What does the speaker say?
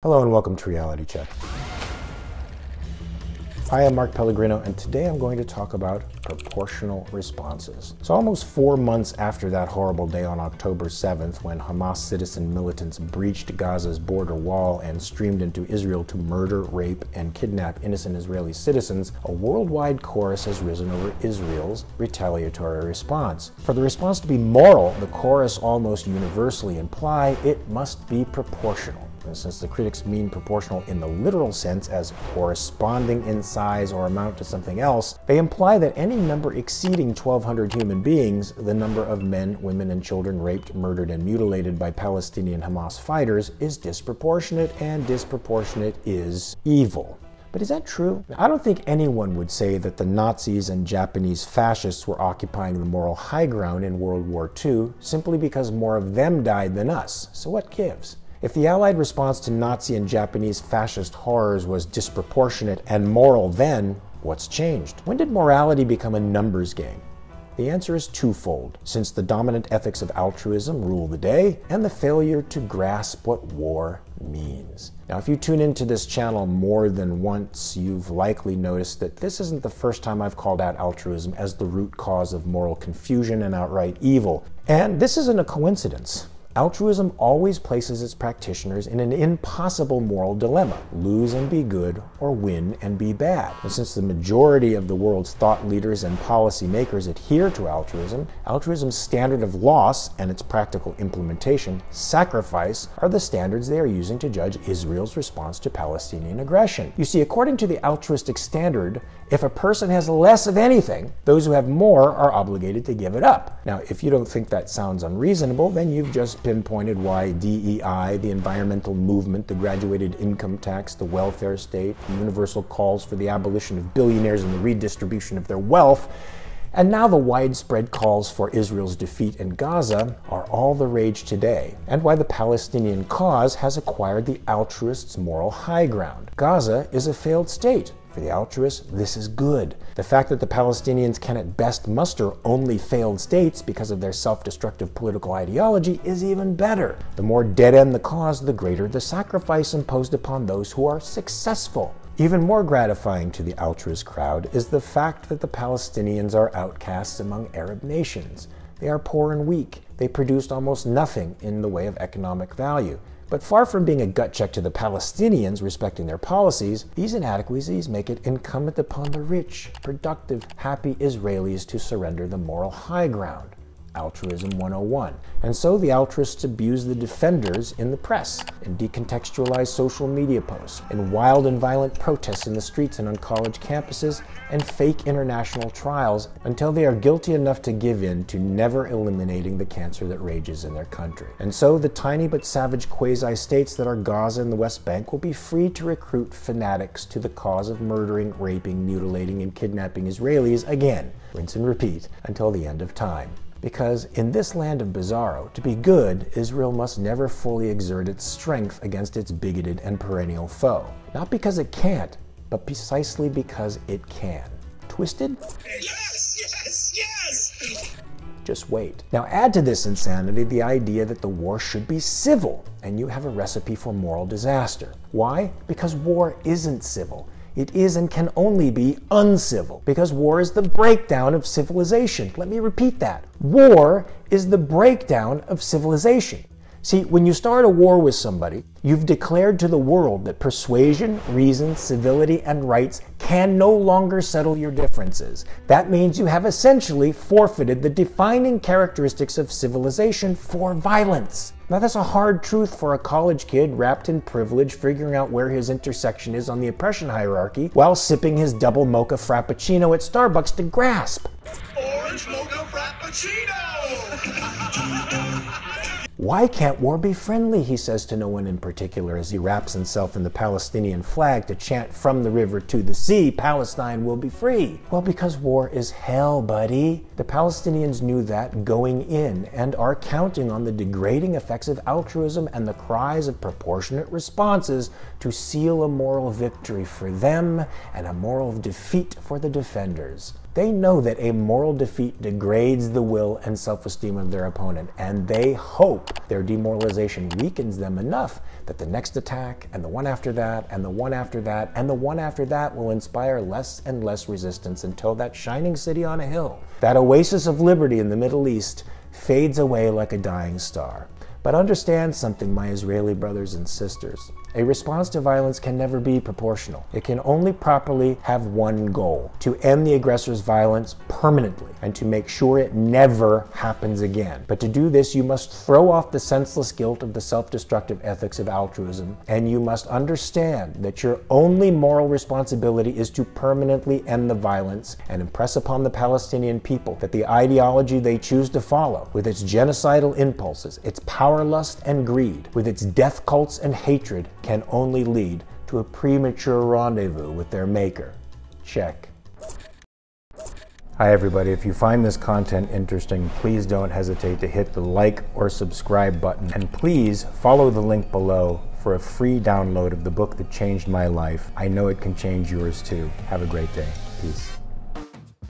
Hello and welcome to Reality Check. I am Mark Pellegrino, and today I'm going to talk about proportional responses. So almost 4 months after that horrible day on October 7th, when Hamas citizen militants breached Gaza's border wall and streamed into Israel to murder, rape, and kidnap innocent Israeli citizens, a worldwide chorus has risen over Israel's retaliatory response. For the response to be moral, the chorus almost universally imply it must be proportional. And since the critics mean proportional in the literal sense as corresponding in size or amount to something else, they imply that any number exceeding 1,200 human beings, the number of men, women, and children raped, murdered, and mutilated by Palestinian Hamas fighters, is disproportionate, and disproportionate is evil. But is that true? I don't think anyone would say that the Nazis and Japanese fascists were occupying the moral high ground in World War II simply because more of them died than us. So what gives? If the Allied response to Nazi and Japanese fascist horrors was disproportionate and moral then, what's changed? When did morality become a numbers game? The answer is twofold, since the dominant ethics of altruism rule the day, and the failure to grasp what war means. Now, if you tune into this channel more than once, you've likely noticed that this isn't the first time I've called out altruism as the root cause of moral confusion and outright evil. And this isn't a coincidence. Altruism always places its practitioners in an impossible moral dilemma: lose and be good, or win and be bad. And since the majority of the world's thought leaders and policymakers adhere to altruism, altruism's standard of loss and its practical implementation, sacrifice, are the standards they are using to judge Israel's response to Palestinian aggression. You see, according to the altruistic standard, if a person has less of anything, those who have more are obligated to give it up. Now, if you don't think that sounds unreasonable, then you've just pinpointed why DEI, the environmental movement, the graduated income tax, the welfare state, the universal calls for the abolition of billionaires and the redistribution of their wealth, and now the widespread calls for Israel's defeat in Gaza are all the rage today, and why the Palestinian cause has acquired the altruists' moral high ground. Gaza is a failed state. For the altruists, this is good. The fact that the Palestinians can at best muster only failed states because of their self-destructive political ideology is even better. The more dead-end the cause, the greater the sacrifice imposed upon those who are successful. Even more gratifying to the altruist crowd is the fact that the Palestinians are outcasts among Arab nations. They are poor and weak. They produced almost nothing in the way of economic value. But far from being a gut check to the Palestinians respecting their policies, these inadequacies make it incumbent upon the rich, productive, happy Israelis to surrender the moral high ground. Altruism 101. And so the altruists abuse the defenders in the press, in decontextualized social media posts, in wild and violent protests in the streets and on college campuses, and fake international trials until they are guilty enough to give in to never eliminating the cancer that rages in their country. And so the tiny but savage quasi-states that are Gaza and the West Bank will be free to recruit fanatics to the cause of murdering, raping, mutilating, and kidnapping Israelis again, rinse and repeat, until the end of time. Because in this land of bizarro, to be good, Israel must never fully exert its strength against its bigoted and perennial foe. Not because it can't, but precisely because it can. Twisted? Yes, yes, yes! Just wait. Now add to this insanity the idea that the war should be civil, and you have a recipe for moral disaster. Why? Because war isn't civil. It is and can only be uncivil, because war is the breakdown of civilization. Let me repeat that. War is the breakdown of civilization. See, when you start a war with somebody, you've declared to the world that persuasion, reason, civility, and rights can no longer settle your differences. That means you have essentially forfeited the defining characteristics of civilization for violence. Now that's a hard truth for a college kid wrapped in privilege figuring out where his intersection is on the oppression hierarchy while sipping his double mocha frappuccino at Starbucks to grasp. Orange mocha frappuccino! Why can't war be friendly, he says to no one in particular as he wraps himself in the Palestinian flag to chant from the river to the sea, Palestine will be free. Well, because war is hell, buddy. The Palestinians knew that going in and are counting on the degrading effects of altruism and the cries of proportionate responses to seal a moral victory for them and a moral defeat for the defenders. They know that a moral defeat degrades the will and self-esteem of their opponent, and they hope their demoralization weakens them enough that the next attack, and the one after that, and the one after that, and the one after that will inspire less and less resistance until that shining city on a hill, that oasis of liberty in the Middle East, fades away like a dying star. But understand something, my Israeli brothers and sisters. A response to violence can never be proportional. It can only properly have one goal: to end the aggressor's violence permanently and to make sure it never happens again. But to do this, you must throw off the senseless guilt of the self-destructive ethics of altruism, and you must understand that your only moral responsibility is to permanently end the violence and impress upon the Palestinian people that the ideology they choose to follow, with its genocidal impulses, its power lust and greed, with its death cults and hatred, can only lead to a premature rendezvous with their maker. Check. Hi everybody, if you find this content interesting, please don't hesitate to hit the like or subscribe button, and please follow the link below for a free download of the book that changed my life. I know it can change yours too. Have a great day. Peace.